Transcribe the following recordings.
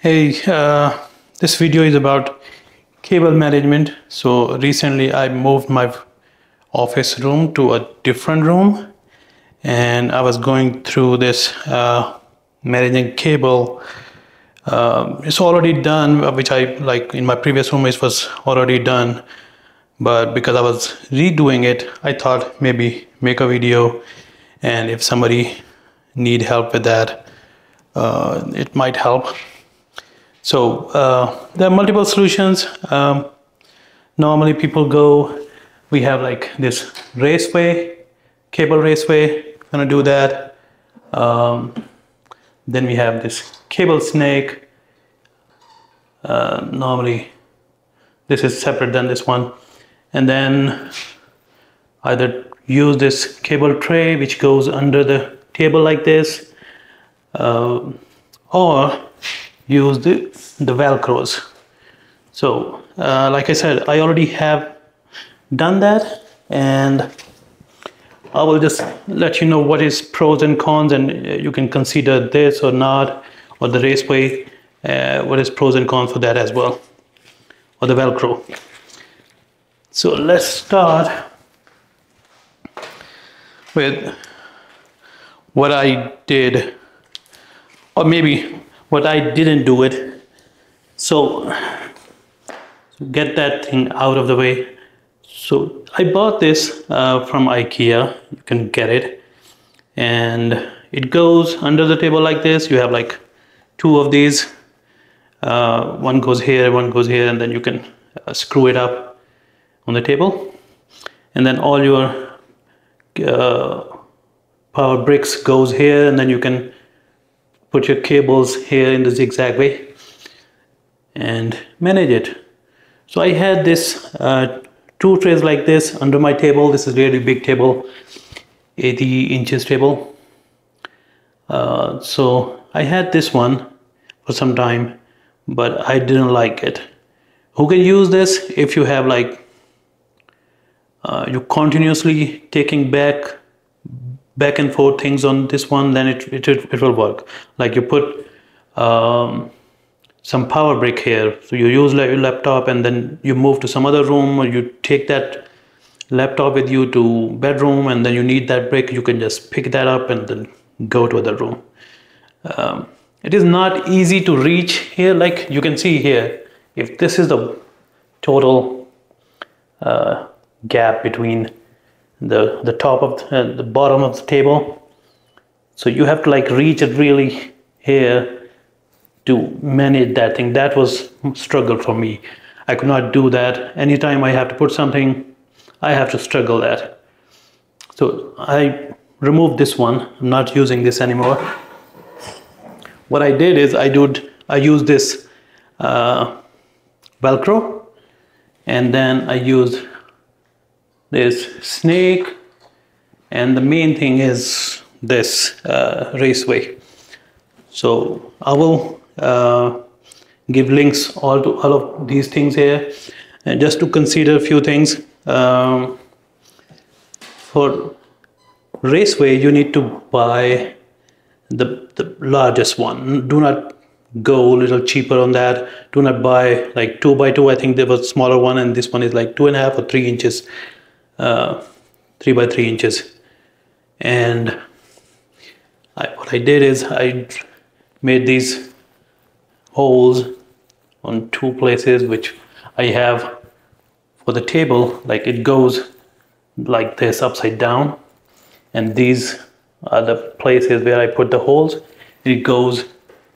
Hey, this video is about cable management. So recently I moved my office room to a different room, and I was going through this managing cable. It's already done, which I like in my previous room, it was already done. But because I was redoing it, I thought maybe make a video, and if somebody need help with that, it might help. So there are multiple solutions. Normally people go, we have like this raceway, cable raceway, gonna do that. Then we have this cable snake. Normally this is separate than this one. And then either use this cable tray which goes under the table like this, or use the velcros. So like I said, I already have done that, and I will just let you know what is pros and cons, and you can consider this or not, or the raceway, what is pros and cons for that as well, or the velcro. So let's start with what I did, or maybe what I didn't do it. So get that thing out of the way. So I bought this from IKEA. You can get it, and it goes under the table like this. You have like two of these. One goes here, one goes here, and then you can screw it up on the table. And then all your power bricks goes here, and then you can put your cables here in the zigzag way and manage it. So I had this two trays like this under my table. This is really big table, 80 inches table. So I had this one for some time, but I didn't like it. Who can use this? If you have like you continuously taking back and forth things on this one, then it will work. Like you put some power brick here, so you use your laptop, and then you move to some other room, or you take that laptop with you to bedroom, and then you need that brick, you can just pick that up and then go to other room. It is not easy to reach here. Like you can see here, if this is the total gap between the top of the bottom of the table, so you have to like reach it really here to manage that thing. That was struggle for me. I could not do that. Anytime I have to put something, I have to struggle that. So I removed this one. I'm not using this anymore. What I did is I used this velcro, and then I used this snake, and the main thing is this raceway. So I will give links all of these things here, and just to consider a few things. For raceway you need to buy the largest one. Do not go a little cheaper on that. Do not buy like 2x2. I think there was a smaller one, and this one is like 2.5 or 3 inches, 3 by 3 inches. And what I did is I made these holes on two places, which I have for the table. Like it goes like this upside down, and these are the places where I put the holes. It goes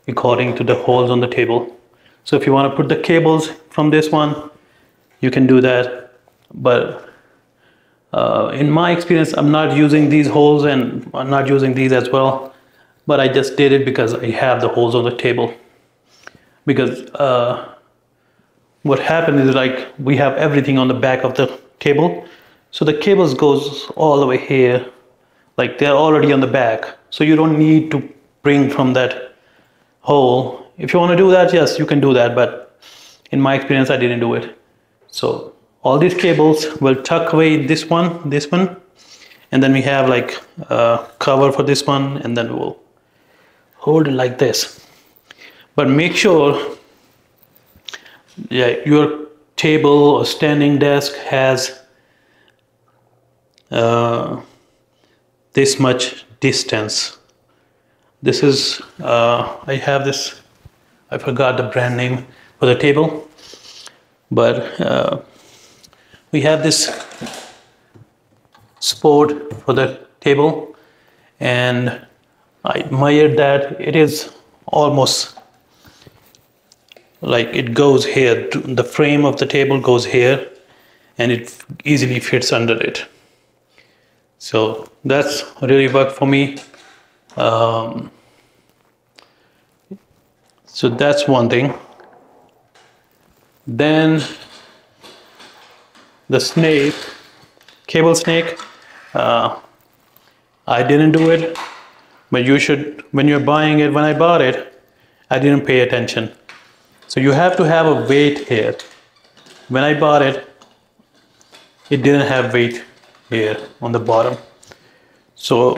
according to the holes on the table. So if you want to put the cables from this one, you can do that. But in my experience, I'm not using these holes, and I'm not using these as well. But I just did it because I have the holes on the table. Because what happened is, like, we have everything on the back of the cable. So the cables goes all the way here. Like they're already on the back. So you don't need to bring from that hole. If you want to do that, yes, you can do that. But in my experience, I didn't do it. So all these cables will tuck away this one, and then we have like a cover for this one, and then we'll hold it like this. But make sure, yeah, your table or standing desk has this much distance. This is, I have this, I forgot the brand name for the table, but we have this support for the table, and I measured that it is almost like it goes here. The frame of the table goes here, and it easily fits under it. So that's really worked for me. So that's one thing. Then the snake, cable snake, I didn't do it, but you should, when you're buying it. When I bought it, I didn't pay attention. So you have to have a weight here. When I bought it, it didn't have weight here on the bottom. So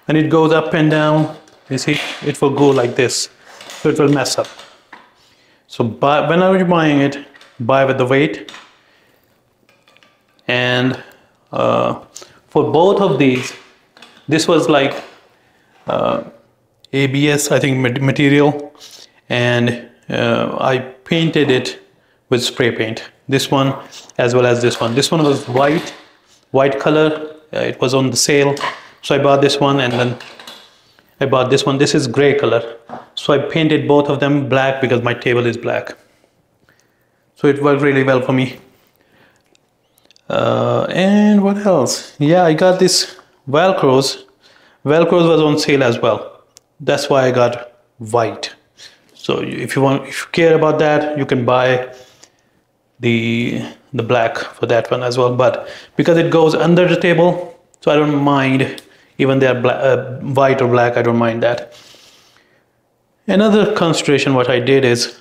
when it goes up and down, you see, it will go like this. So it will mess up. So whenever you're buying it, buy with the weight. And for both of these, this was like ABS, I think, material, and I painted it with spray paint. This one as well as this one. This one was white color. It was on the sale, so I bought this one, and then I bought this one. This is gray color, so I painted both of them black because my table is black. So it worked really well for me. And what else? Yeah, I got this Velcros. Velcros was on sale as well. That's why I got white. So if you care about that, you can buy the black for that one as well. But because it goes under the table, so I don't mind. Even they're white or black, I don't mind that. Another consideration what I did is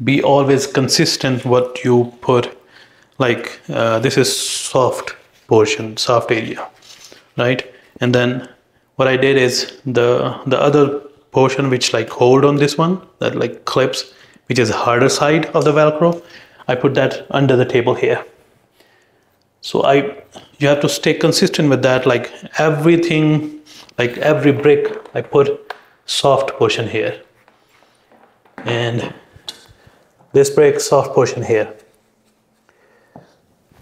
be always consistent what you put. Like this is soft portion, soft area, right? And then what I did is the other portion which like hold on this one, that like clips, which is harder side of the Velcro, I put that under the table here. So you have to stay consistent with that. Like everything, like every brick, I put soft portion here, and this brick soft portion here.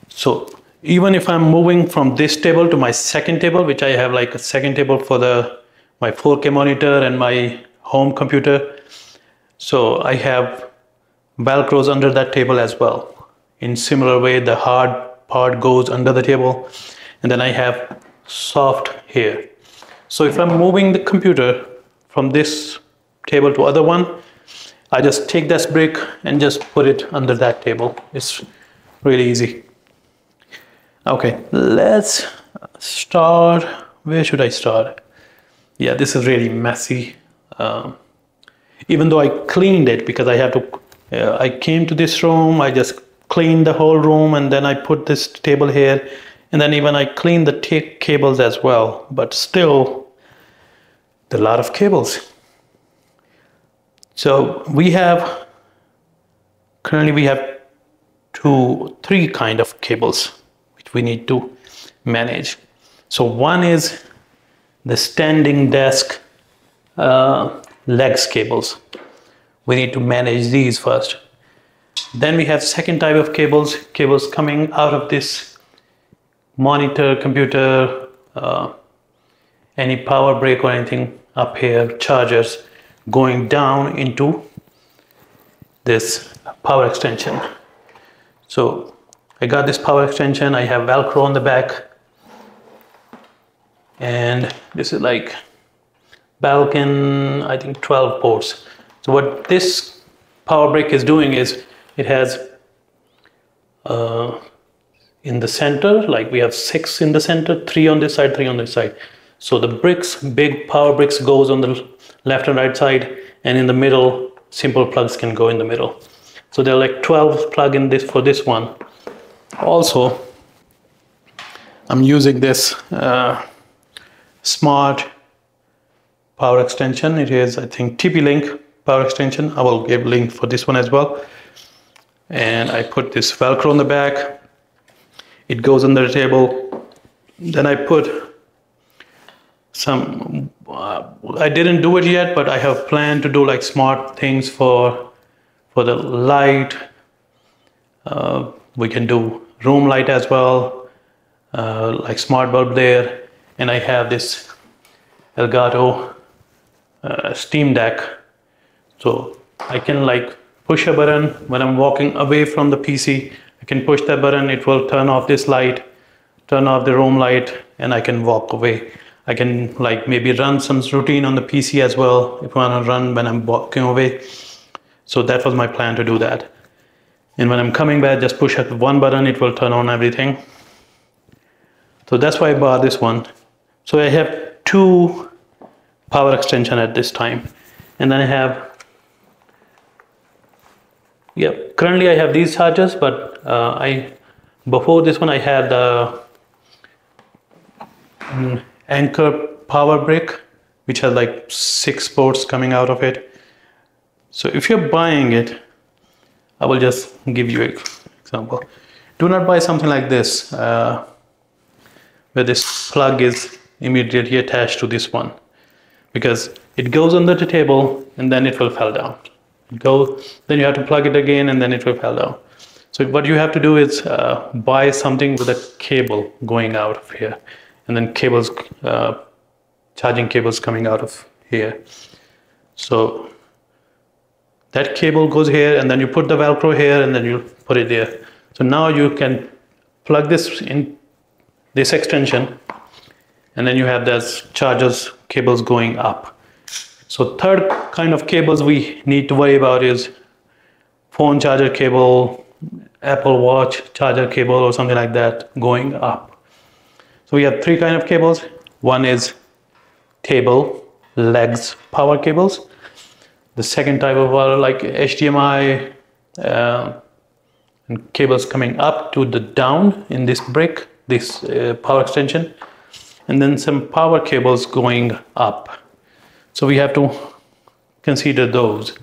So even if I'm moving from this table to my second table, which I have like a second table for my 4K monitor and my home computer, so I have Velcros under that table as well. In similar way, the hard part goes under the table, and then I have soft here. So if I'm moving the computer from this table to other one, I just take this brick and just put it under that table. It's really easy. Okay, let's start. Where should I start? Yeah, this is really messy. Even though I cleaned it, because I had to, I came to this room, I just cleaned the whole room, and then I put this table here, and then even I cleaned the cables as well. But still, a lot of cables. So currently we have 3 kind of cables which we need to manage. So one is the standing desk legs cables. We need to manage these first. Then we have second type of cables coming out of this monitor, computer, any power brick or anything up here, chargers, going down into this power extension. So I got this power extension, I have Velcro on the back, and this is like Belkin, I think 12 ports. So what this power brick is doing is it has in the center, like we have 6 in the center, 3 on this side, 3 on this side. So the bricks, big power bricks goes on the left and right side, and in the middle, simple plugs can go in the middle. So there are like 12 plug in this for this one. Also, I'm using this smart power extension. It is, I think, TP-Link power extension. I will give a link for this one as well. And I put this Velcro on the back. It goes under the table. Then I put some, I didn't do it yet, but I have planned to do like smart things for the light. We can do room light as well, like smart bulb there. And I have this Elgato Steam Deck. So I can like push a button when I'm walking away from the PC. I can push that button, it will turn off this light, turn off the room light, and I can walk away. I can like maybe run some routine on the PC as well if I want to run when I'm walking away. So that was my plan, to do that. And when I'm coming back, just push up one button, it will turn on everything. So that's why I bought this one. So I have 2 power extension at this time. And then I have, currently I have these chargers, but before this one I had the Anker power brick, which has like 6 ports coming out of it. So if you're buying it, I will just give you an example. Do not buy something like this, where this plug is immediately attached to this one, because it goes under the table and then it will fall down. Then you have to plug it again and then it will fall down. So what you have to do is buy something with a cable going out of here, and then cables, charging cables coming out of here. So that cable goes here, and then you put the Velcro here, and then you put it there. So now you can plug this in this extension, and then you have those chargers cables going up. So third kind of cables we need to worry about is phone charger cable, Apple Watch charger cable, or something like that going up. So we have 3 kind of cables. One is table legs power cables. The second type of are like HDMI and cables coming up to the down in this brick, this power extension, and then some power cables going up. So we have to consider those.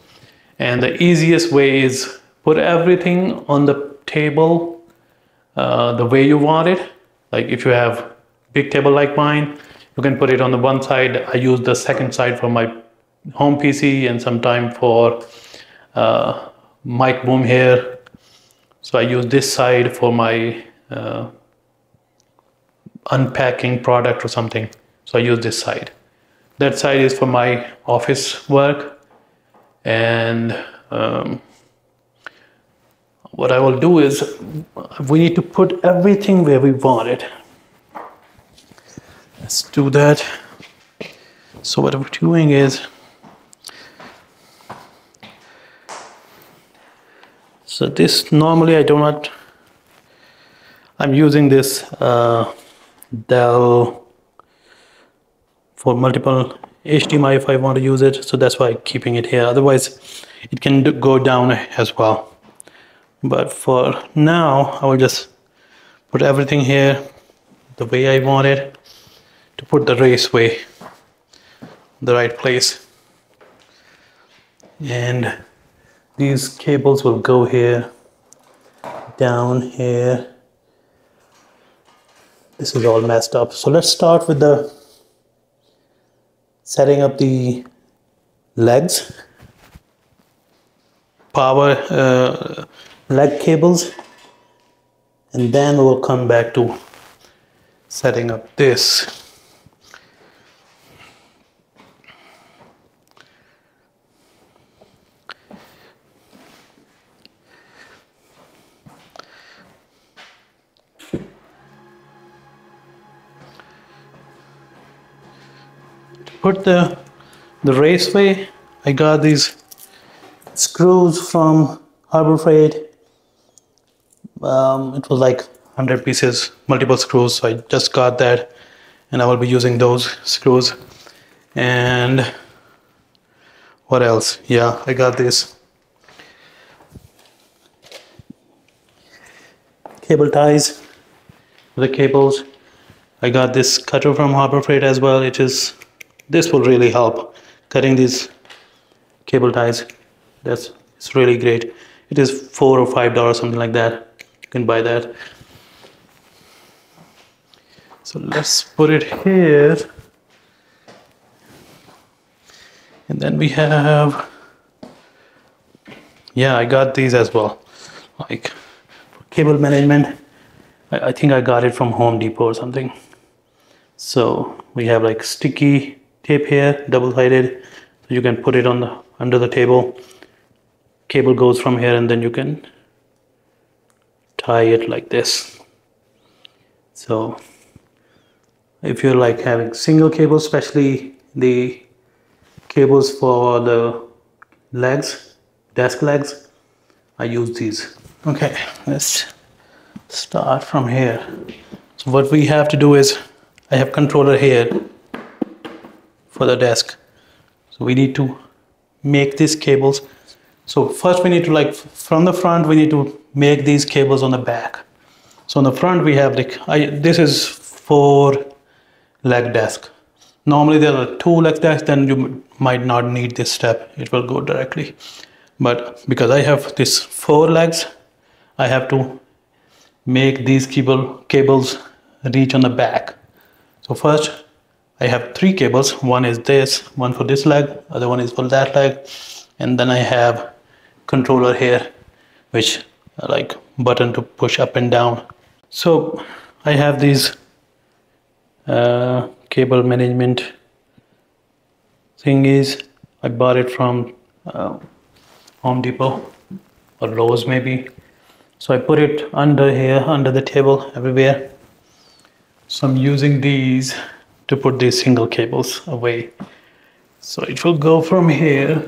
And the easiest way is put everything on the table the way you want it. Like if you have big table like mine, you can put it on the one side. I use the second side for my home PC and sometime for mic boom here. So I use this side for my unpacking product or something. So I use this side. That side is for my office work. And what I will do is we need to put everything where we want it. Let's do that. So what we're doing is, so this normally I'm using this Dell for multiple HDMI if I want to use it. So that's why I'm keeping it here. Otherwise it can go down as well. But for now, I will just put everything here the way I want it, to put the raceway in the right place. And these cables will go here, down here. This is all messed up. So let's start with the setting up the legs, power leg cables, and then we'll come back to setting up this. Put the raceway, I got these screws from Harbor Freight. It was like 100 pieces, multiple screws, so I just got that, and I will be using those screws. And what else? Yeah, I got this cable ties for the cables. I got this cutter from Harbor Freight as well. It is This will really help cutting these cable ties. It's really great. It is $4 or $5, something like that. You can buy that. So let's put it here. And then we have, yeah, I got these as well. Like for cable management, I think I got it from Home Depot or something. So we have like sticky tape here, double-sided. So you can put it on the under the table. Cable goes from here, and then you can tie it like this. So if you're like having single cables, especially the cables for the legs, desk legs, I use these. Okay, let's start from here. So what we have to do is, I have controller here for the desk. So we need to make these cables. So first we need to, like, from the front, we need to make these cables on the back. So on the front we have like, this is 4-leg desk. Normally there are 2-leg desks, then you might not need this step. It will go directly. But because I have this 4 legs, I have to make these cables reach on the back. So first I have 3 cables. One is this, one for this leg, other one is for that leg, and then I have controller here, which like button to push up and down. So I have these cable management thingies. I bought it from Home Depot or Lowe's maybe. So I put it under here, under the table, everywhere. So I'm using these to put these single cables away. So it will go from here.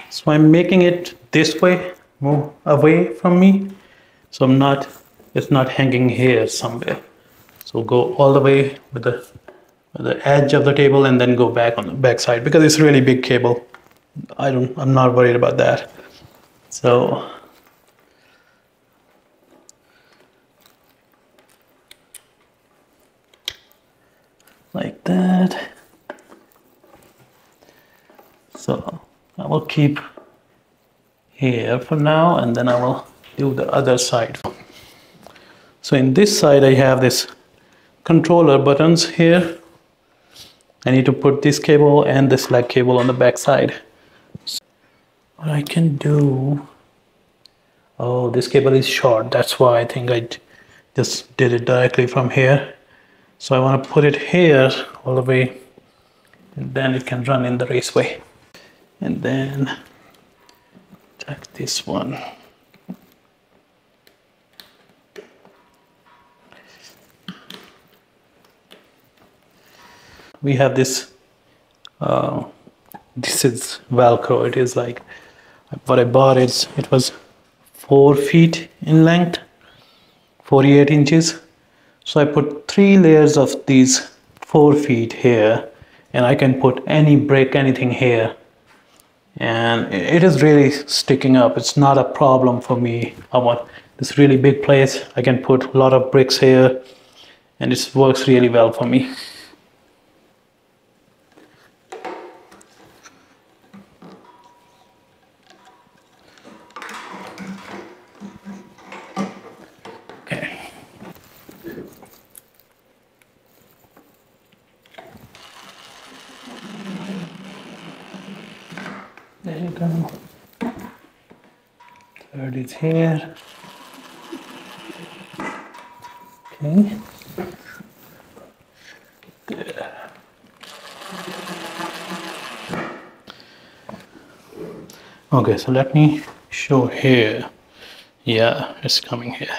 So I'm making it this way, move away from me. So it's not hanging here somewhere. So go all the way with the edge of the table and then go back on the back side, because it's really big cable. I'm not worried about that. So like that. So I will keep here for now, and then I will do the other side. So in this side I have this controller buttons here. I need to put this cable and this leg cable on the back side. So what I can do, oh, this cable is short, that's why I think I just did it directly from here. So I want to put it here all the way, and then it can run in the raceway. And then take this one. We have this, this is Velcro. It is like, what I bought is, it was 4 feet in length, 48 inches. So I put 3 layers of these 4 feet here, and I can put any brick, anything here. And it is really sticking up. It's not a problem for me. I want this really big place. I can put a lot of bricks here, and it works really well for me. Okay. There you go. Third is here. Okay. Good. Okay, so let me show here. Yeah, it's coming here.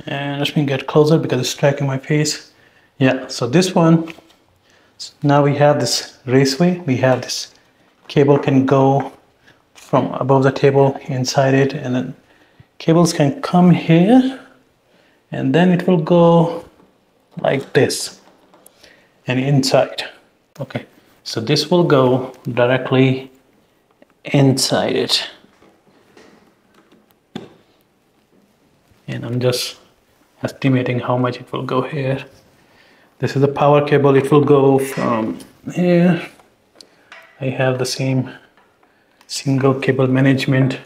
And let me get closer because it's tracking my face. Yeah, so this one, now we have this raceway. We have this cable can go from above the table inside it, and then cables can come here, and then it will go like this and inside. Okay, so this will go directly inside it. and I'm just estimating how much it will go here. This is the power cable. It will go from here. I have the same single cable management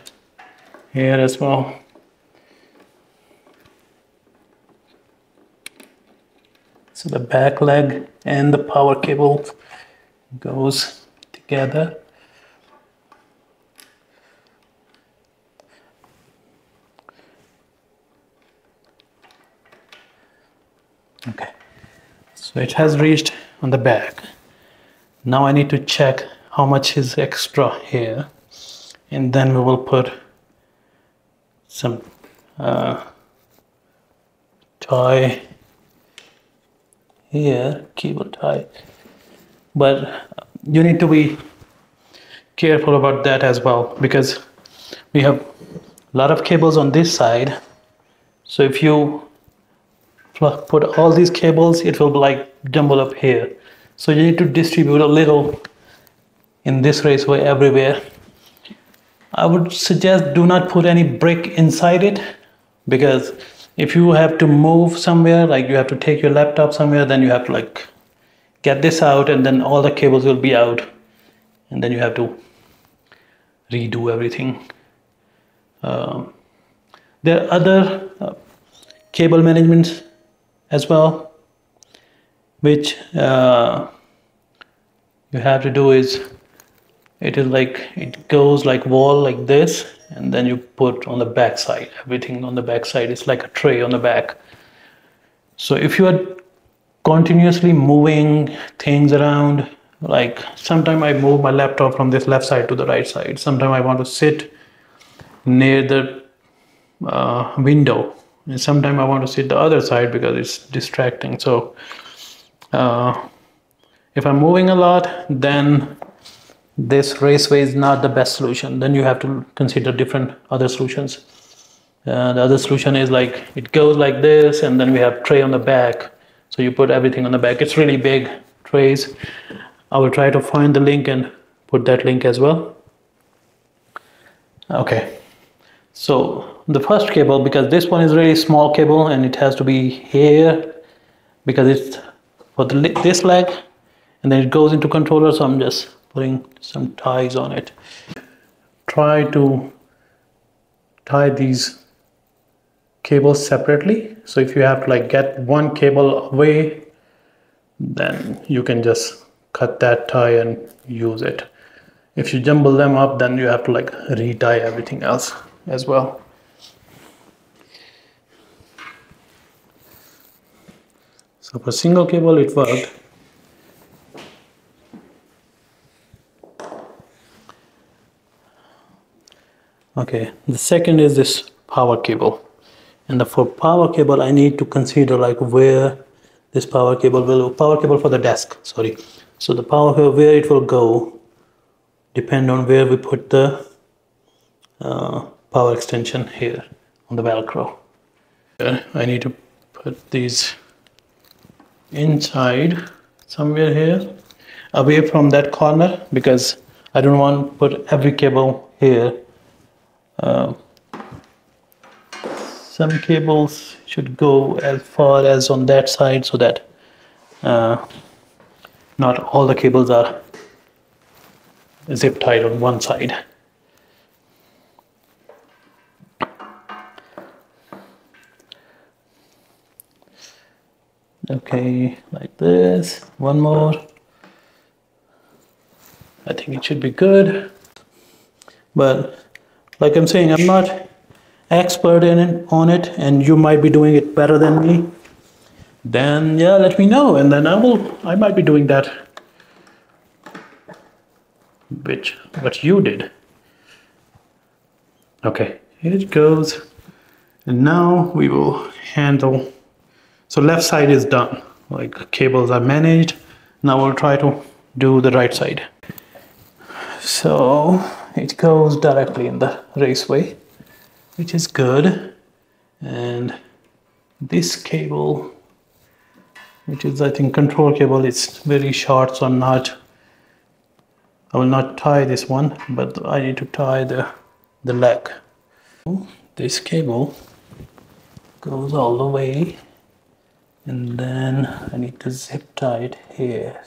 here as well. So the back leg and the power cable goes together. Okay, so it has reached on the back. Now I need to check how much is extra here, and then we will put some tie here, cable tie, but you need to be careful about that as well, because we have a lot of cables on this side. So if you put all these cables, it will be like jumble up here. So you need to distribute a little in this raceway everywhere. I would suggest do not put any brick inside it, because if you have to move somewhere, like you have to take your laptop somewhere, then you have to like get this out, and then all the cables will be out, and then you have to redo everything. There are other cable managements as well, which you have to do is, it is like, it goes like wall like this, and then you put on the back side, everything on the back side is like a tray on the back. So if you are continuously moving things around, like sometime I move my laptop from this left side to the right side, sometime I want to sit near the window, and sometime I want to sit the other side because it's distracting. So if I'm moving a lot, then this raceway is not the best solution. Then you have to consider different other solutions. The other solution is like, it goes like this, and then we have tray on the back. So you put everything on the back. It's really big trays. I will try to find the link and put that link as well. Okay, so the first cable, because this one is really small cable and it has to be here because it's for this leg, and then it goes into controller. So I'm just putting some ties on it. Try to tie these cables separately. So if you have to like get one cable away, then you can just cut that tie and use it. If you jumble them up, then you have to like retie everything else as well. So for single cable it worked. Okay, the second is this power cable, and for power cable I need to consider like where this power cable for the desk, sorry. So the power cable, where it will go depend on where we put the power extension here on the Velcro. I need to put these inside somewhere here, away from that corner, because I don't want to put every cable here. Some cables should go as far as on that side, so that not all the cables are zip tied on one side. Okay, like this. One more. I think it should be good. But like I'm saying, I'm not expert on it, and you might be doing it better than me. Then yeah, let me know, and then I might be doing that, what you did. Okay, here it goes. And now we will handle. So left side is done, like cables are managed. Now we'll try to do the right side. So it goes directly in the raceway, which is good. And this cable, which is I think control cable, it's very short, so I will not tie this one, but I need to tie the leg. This cable goes all the way, and then I need to zip tie it here.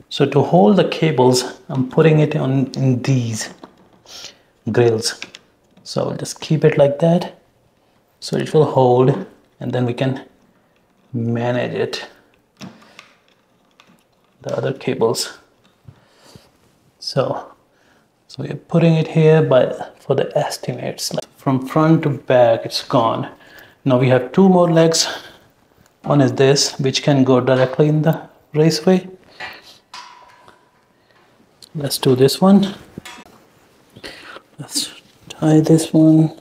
So to hold the cables, I'm putting it on in these grills. So I'll just keep it like that, so it will hold, and then we can manage it, the other cables. So we're putting it here, but for the estimates, like from front to back, it's gone. Now we have two more legs. One is this, which can go directly in the raceway. Let's do this one. Let's tie this one.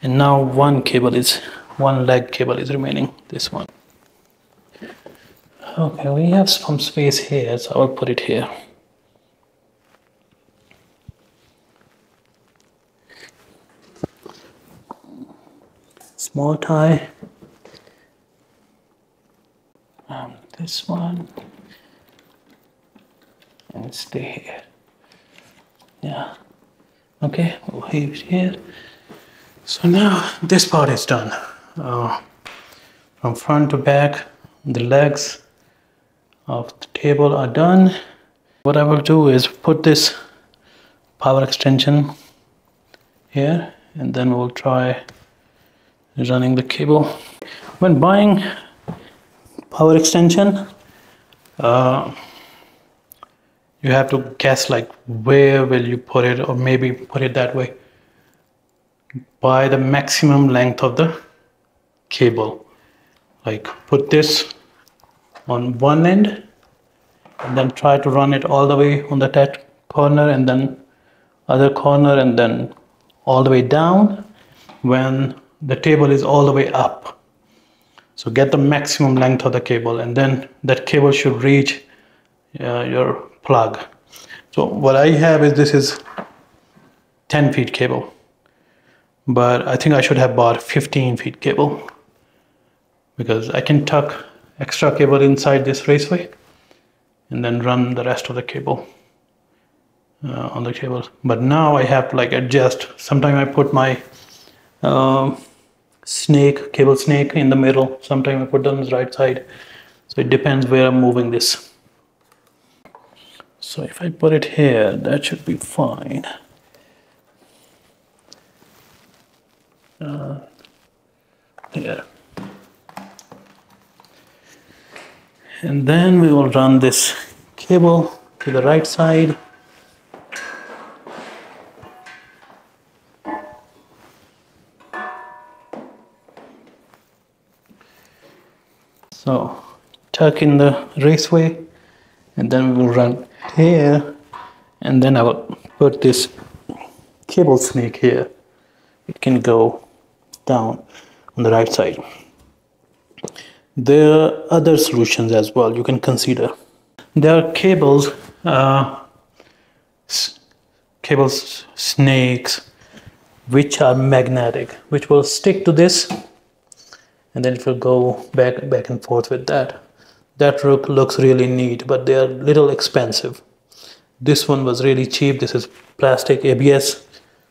And now one leg cable is remaining, this one. Okay, we have some space here, so I'll put it here. Small tie. This one. And stay here. Yeah. Okay, we'll leave it here. So now this part is done. From front to back, the legs of the table are done. What I will do is put this power extension here, and then we'll try running the cable. When buying power extension, you have to guess like where will you put it, or maybe put it that way. Buy the maximum length of the cable. Like put this on one end, and then try to run it all the way on that corner, and then other corner, and then all the way down when the table is all the way up. So get the maximum length of the cable, and then that cable should reach your plug. So what I have is, this is 10 feet cable, but I think I should have bought 15 feet cable, because I can tuck extra cable inside this raceway and then run the rest of the cable on the cable. But now I have to like adjust. Sometimes I put my cable snake in the middle, sometimes I put them on the right side, so it depends where I'm moving this. So if I put it here, that should be fine. Here. And then we will run this cable to the right side. So tuck in the raceway, and then we will run here, and then I will put this cable snake here. It can go down on the right side. There are other solutions as well you can consider. There are cables snakes which are magnetic, which will stick to this, and then it will go back and forth with that. That looks really neat, but they are a little expensive. This one was really cheap. This is plastic ABS,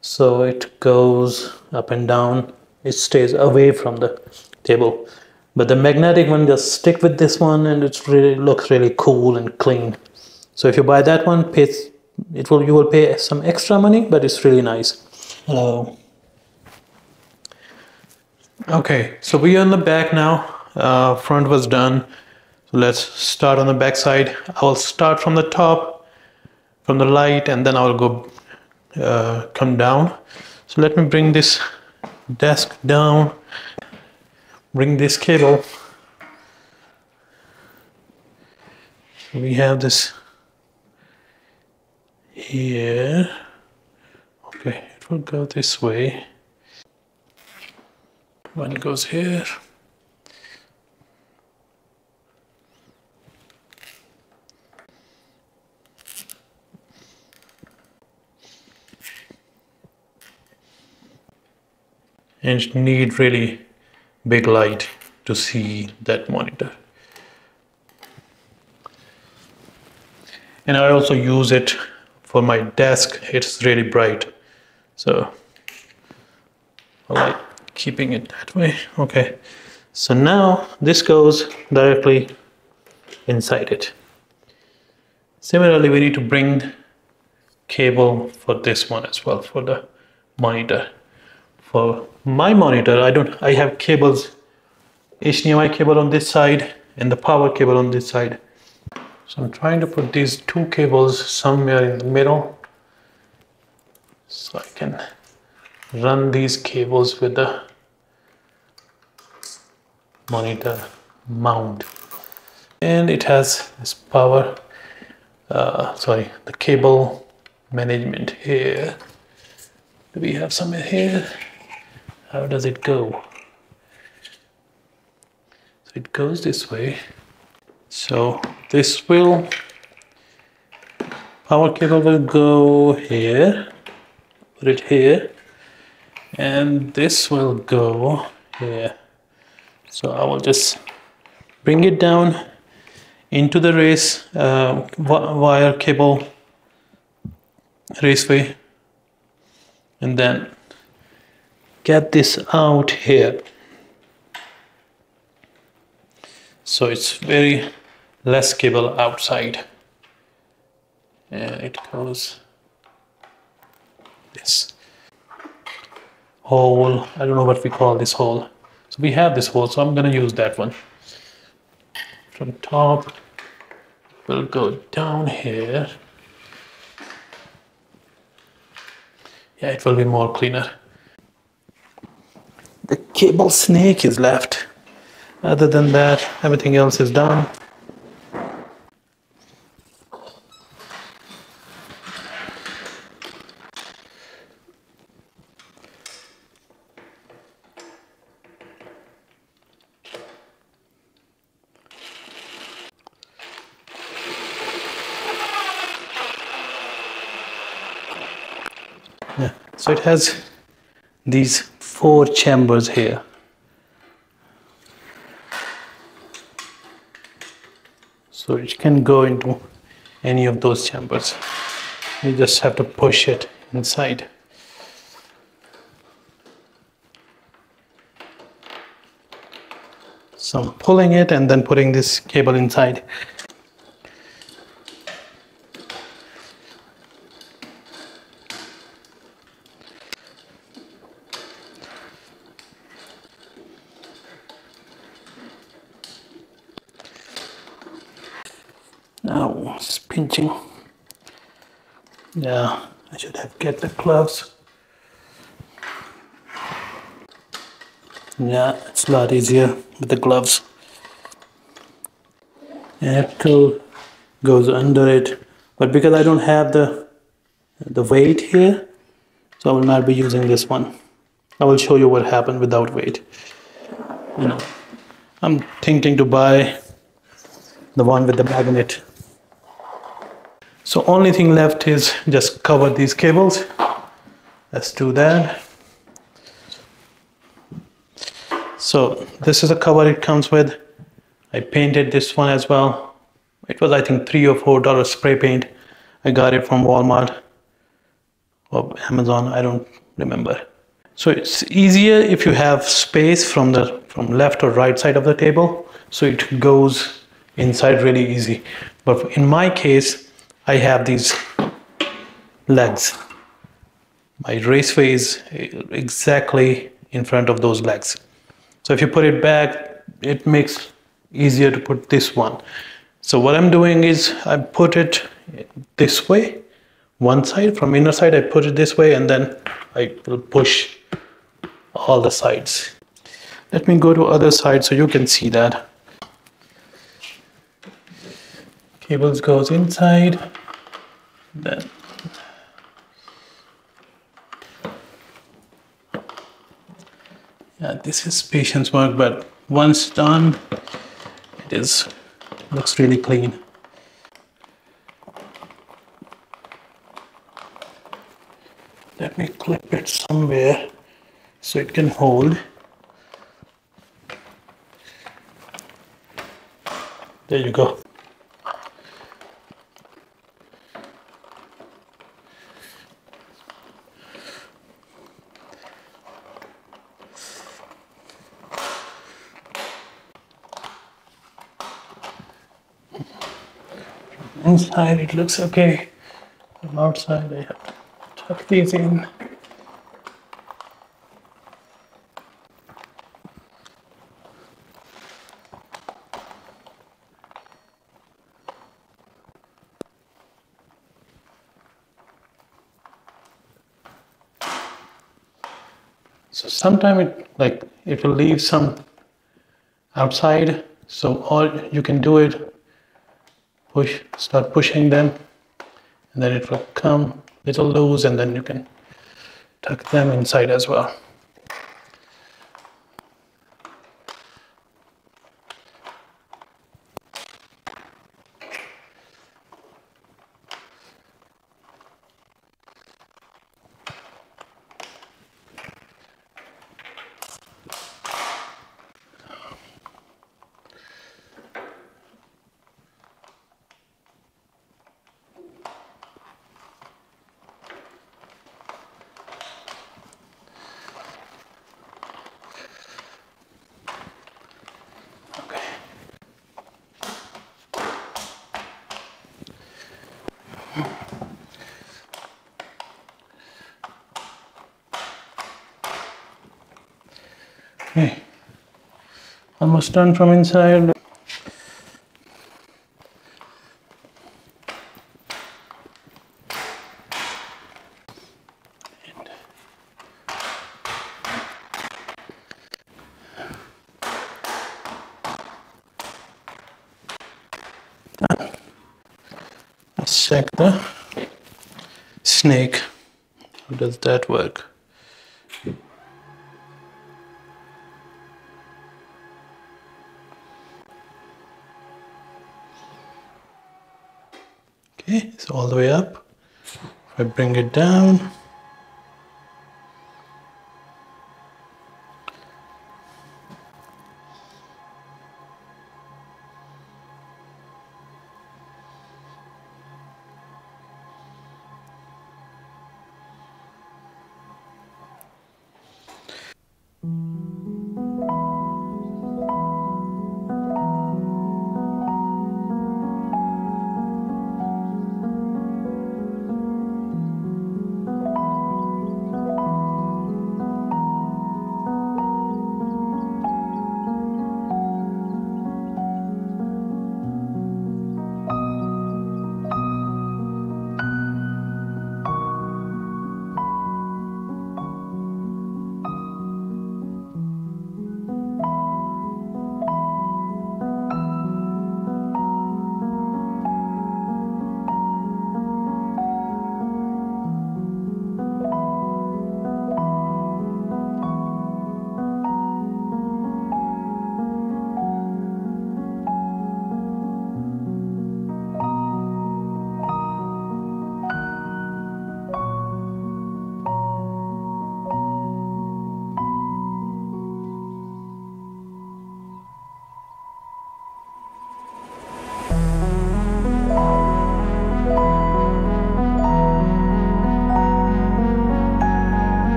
so it goes up and down. It stays away from the table. But the magnetic one just stick with this one, and it really looks really cool and clean. So if you buy that one, you will pay some extra money, but it's really nice. Hello. Okay, so we are on the back now. Front was done. So let's start on the back side. I will start from the top, from the light, and then I will go come down. So let me bring this desk down. Bring this cable. We have this here. Okay, it will go this way. One goes here. And it need really big light. to see that monitor. And I also use it for my desk. It's really bright, so I like keeping it that way. Okay, so now this goes directly inside it. Similarly, we need to bring cable for this one as well, for the monitor. For my monitor, I have cables, HDMI cable on this side and the power cable on this side. So I'm trying to put these two cables somewhere in the middle so I can run these cables with the monitor mount. And it has this power, the cable management here. Do we have somewhere here? How does it go? So it goes this way. So this power cable will go here, put it here, and this will go here. So I will just bring it down into the wire cable raceway, and then get this out here. So it's very less cable outside, and it goes this hole. I don't know what we call this hole. So we have this hole, so I'm gonna use that one. From top, we'll go down here. Yeah, it will be more cleaner. The cable snake is left. Other than that, everything else is done. Yeah, so it has these 4 chambers here. So it can go into any of those chambers. You just have to push it inside. So I'm pulling it and then putting this cable inside. Now it's pinching. Yeah, I should have get the gloves. Yeah, it's a lot easier with the gloves. And it goes under it, but because I don't have the weight here, so I will not be using this one. I will show you what happened without weight. You know, I'm thinking to buy the one with the magnet. So only thing left is just cover these cables. Let's do that. So this is a cover it comes with. I painted this one as well. It was, I think, $3 or $4 spray paint. I got it from Walmart or Amazon, I don't remember. So it's easier if you have space from left or right side of the table, so it goes inside really easy. But in my case, I have these legs. My raceway is exactly in front of those legs. So if you put it back, it makes easier to put this one. So what I'm doing is I put it this way, one side, from inner side I put it this way, and then I will push all the sides. Let me go to other side so you can see that. Cables goes inside, then yeah, this is patience work, but once done, it looks really clean. Let me clip it somewhere so it can hold. There you go. Inside it looks okay. From outside I have to tuck these in. So sometime it will leave some outside. So all you can do it, start pushing them, and then it will come little loose, and then you can tuck them inside as well. Okay, almost done from inside. Let's check the snake. How does that work? Okay, it's all the way up. If I bring it down,